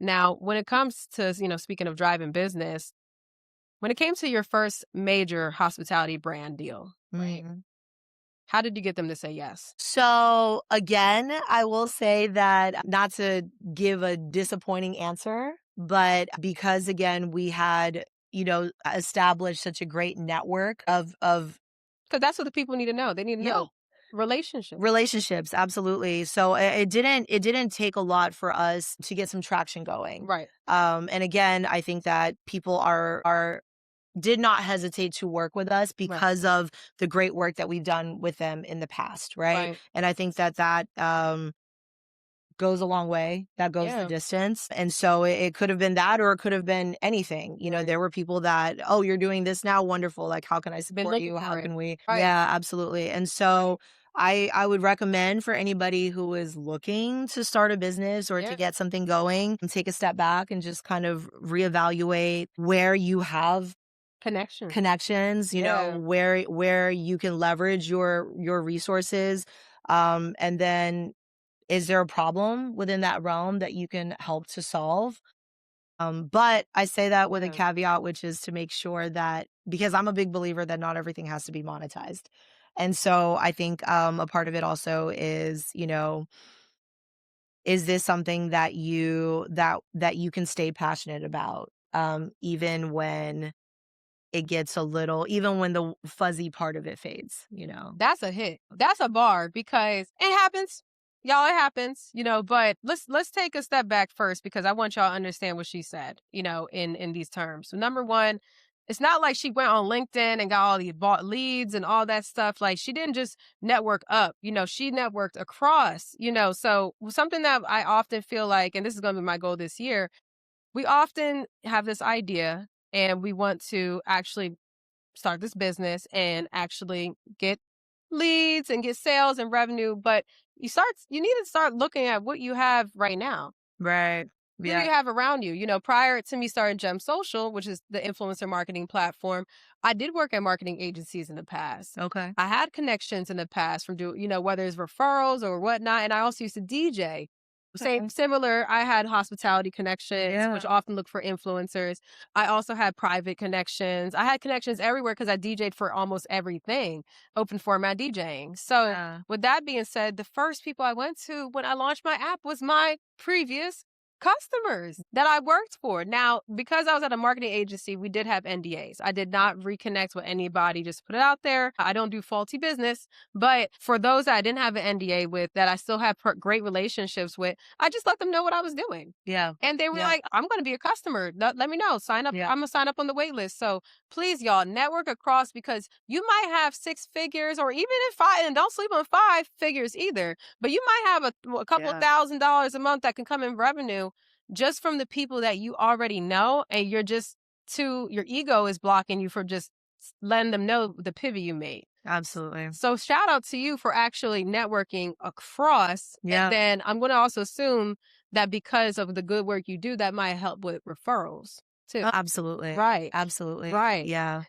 Now, when it comes to, speaking of driving business, when it came to your first major hospitality brand deal, right? Mhm. How did you get them to say yes? So again, I will say that not to give a disappointing answer, but because again, we had, established such a great network of Because that's what the people need to know. They need to yeah, know relationship. relationships, absolutely. So it didn't take a lot for us to get some traction going. Right. And again, I think that people are did not hesitate to work with us Right. because of the great work that we've done with them in the past, right? Right. And I think that goes a long way. That goes the Yeah. distance. And so it could have been that, or it could have been anything. Right. There were people that, oh, you're doing this now. Wonderful. Like, how can I Been support looking you? How for it. can we? Right. Yeah, absolutely. And Right. so I would recommend for anybody who is looking to start a business or to Yeah. get something going, take a step back and just kind of reevaluate where you have Connection. connections, Yeah. where you can leverage your resources. And then is there a problem within that realm that you can help to solve? But I say that with a Yeah. caveat, which is to make sure that, because I'm a big believer that not everything has to be monetized. And so I think a part of it also is, is this something that you can stay passionate about, even when it gets a little, even when the fuzzy part of it fades. That's a hit. That's a bar because it happens. Y'all, it happens, but let's take a step back first because I want y'all to understand what she said, in these terms. So number one, it's not like she went on LinkedIn and got all these bought leads and all that stuff. Like she didn't just network up, she networked across, so something that I often feel like, and this is gonna be my goal this year, we often have this idea and we want to actually start this business and actually get leads and get sales and revenue, but you need to start looking at what you have right now. Right. Who do Yeah. you have around you? Prior to me starting Gem Social, which is the influencer marketing platform, I did work at marketing agencies in the past. Okay. I had connections in the past from whether it's referrals or whatnot. And I also used to DJ. Same Okay. similar. I had hospitality connections, which Yeah. often look for influencers. I also had private connections. I had connections everywhere because I DJ'd for almost everything, open format DJing. So Yeah. with that being said, the first people I went to when I launched my app was my previous customers that I worked for. Now, because I was at a marketing agency, we did have NDAs. I did not reconnect with anybody, just put it out there. I don't do faulty business. But for those that I didn't have an NDA with, that I still have great relationships with, I just let them know what I was doing. Yeah. And they were Yeah. like, I'm going to be a customer. Let me know. Sign up. Yeah. I'm going to sign up on the wait list. So please, y'all, network across because you might have six figures or even in five, and don't sleep on five figures either. But you might have a couple Yeah. $1,000s a month that can come in revenue just from the people that you already know. And your ego is blocking you from just letting them know the pivot you made. Absolutely. So shout out to you for actually networking across. And Yeah. then I'm going to also assume that because of the good work you do, that might help with referrals too. Absolutely. Right. Absolutely. Right. Yeah.